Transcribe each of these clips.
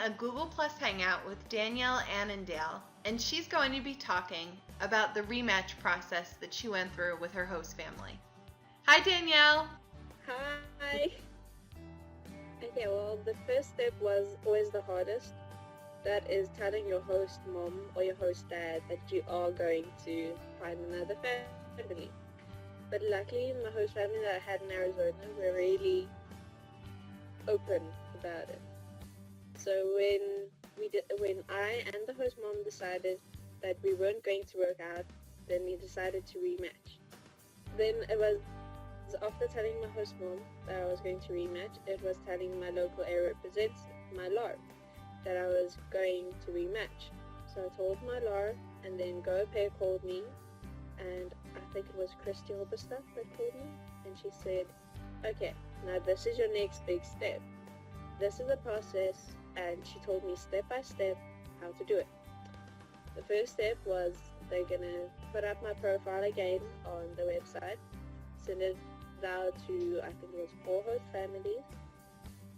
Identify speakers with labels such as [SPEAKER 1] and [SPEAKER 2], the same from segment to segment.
[SPEAKER 1] a Google Plus Hangout with Danielle Annandale, and she's going to be talking about the rematch process that she went through with her host family. Hi, Danielle.
[SPEAKER 2] Hi. Okay, well, the first step was always the hardest. That is telling your host mom or your host dad that you are going to find another family. But luckily, my host family that I had in Arizona were really open about it. So when I and the host mom decided that we weren't going to work out, then we decided to rematch. Then it was after telling my host mom that I was going to rematch, it was telling my local area representative, my LAR, that I was going to rematch. So I told my LAR, and then Go Pair called me, and I think it was Christy Oberstadt that called me, and she said, okay, now this is your next big step. This is the process, and she told me step by step how to do it. The first step was they're gonna put up my profile again on the website, send it out to, I think it was 4 host families,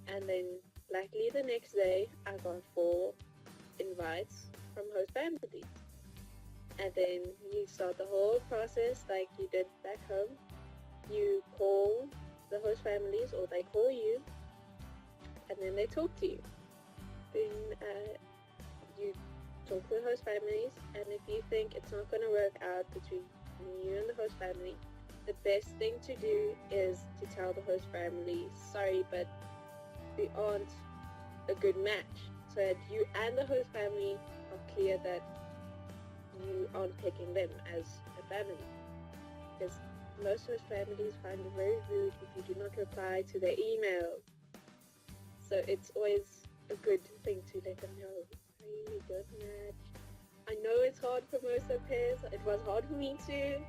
[SPEAKER 2] and then luckily the next day I got 4 invites from host families. And then you start the whole process like you did back home. You call the host families, or they call you, and then they talk to you. Then you talk to the host families, and if you think it's not going to work out between you and the host family, the best thing to do is to tell the host family, sorry, but we aren't a good match, so that you and the host family are clear that you aren't picking them as a family. Because most host families find it very rude if you do not reply to their email. So it's always a good thing to let them know, really good match. I know it's hard for most of pairs. It was hard for me too.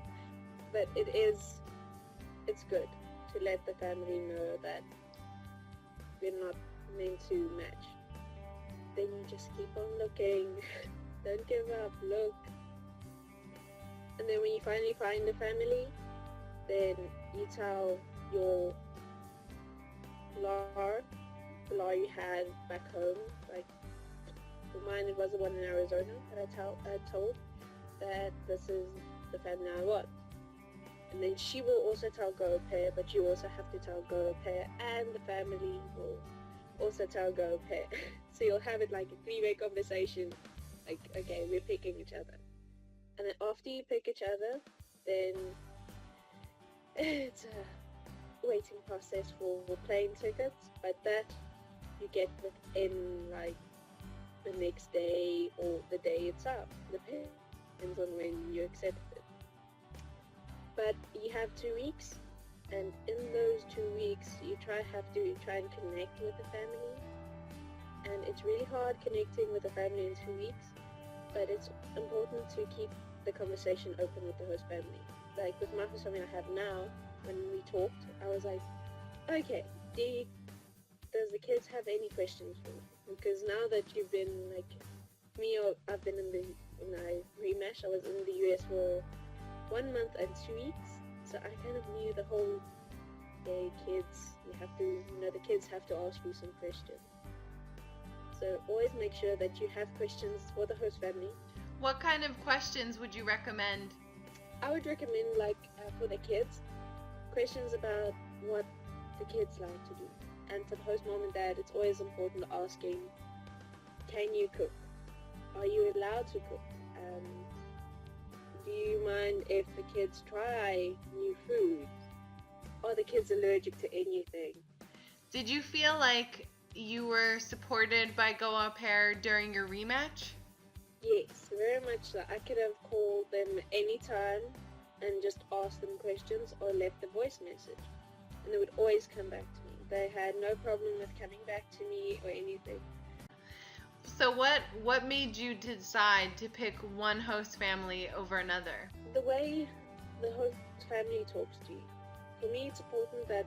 [SPEAKER 2] But it's good to let the family know that we're not meant to match. Then you just keep on looking. Don't give up, look. And then when you finally find a family, then you tell your LAR, the LAR you had back home, like for mine it was the one in Arizona that I told that this is the family I want. And then she will also tell Go Pair, but you also have to tell Go Pair, and the family will also tell Go Pair. So you'll have it like a 3-way conversation, like, okay, we're picking each other. And then after you pick each other, then it's a waiting process for plane tickets, but that you get within like the next day or the day itself. Depends on when you accept it. But you have 2 weeks, and in those 2 weeks you have to try and connect with the family. And it's really hard connecting with the family in 2 weeks, but it's important to keep the conversation open with the host family. Like with my host family I have now, when we talked, I was like, okay, does the kids have any questions for me? Because now that you've been like me, or I've been when I rematched, I was in the US for 1 month and 2 weeks, so I kind of knew the whole kids, the kids have to ask you some questions. So always make sure that you have questions for the host family.
[SPEAKER 1] What kind of questions would you recommend?
[SPEAKER 2] I would recommend for the kids, questions about what the kids like to do. And for the host mom and dad, it's always important asking, can you cook? Are you allowed to cook? Do you mind if the kids try new foods? Are the kids allergic to anything?
[SPEAKER 1] Did you feel like you were supported by Go Pair during your rematch?
[SPEAKER 2] Yes, very much so. I could have called them anytime and just asked them questions or left a voice message, and they would always come back to me. They had no problem with coming back to me or anything.
[SPEAKER 1] So what made you decide to pick one host family over another?
[SPEAKER 2] The way the host family talks to you. For me, it's important that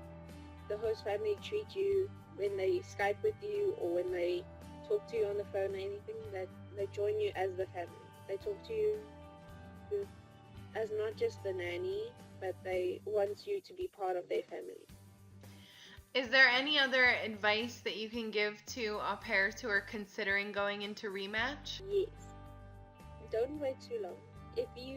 [SPEAKER 2] the host family treat you when they Skype with you or when they talk to you on the phone or anything, that they join you as the family. They talk to you as not just the nanny, but they want you to be part of their family.
[SPEAKER 1] Is there any other advice that you can give to au pairs who are considering going into rematch?
[SPEAKER 2] Yes. Don't wait too long. If you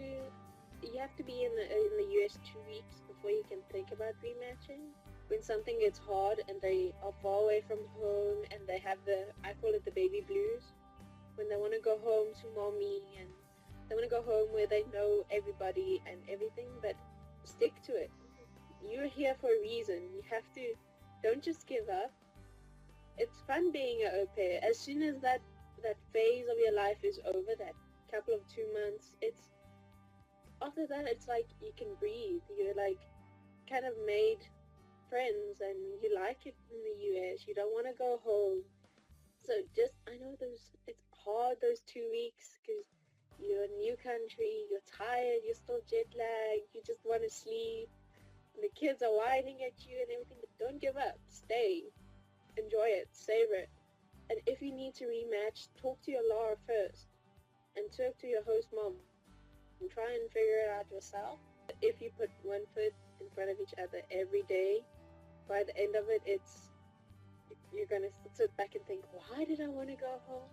[SPEAKER 2] have to be in the US 2 weeks before you can think about rematching. When something gets hard and they are far away from home and they have I call it the baby blues, when they want to go home to mommy and they want to go home where they know everybody and everything, but stick to it. You're here for a reason. You have to, don't just give up. It's fun being an au pair. As soon as that phase of your life is over, that couple of 2 months, after that it's like you can breathe. You're like kind of made friends and you like it in the US. You don't want to go home. So I know it's hard those 2 weeks because you're in a new country, you're tired, you're still jet lagged, you just want to sleep. And the kids are whining at you and everything, but don't give up. Stay. Enjoy it. Savor it. And if you need to rematch, talk to your Lara first and talk to your host mom and try and figure it out yourself. If you put one foot in front of each other every day, by the end of it, you're going to sit back and think, why did I want to go home?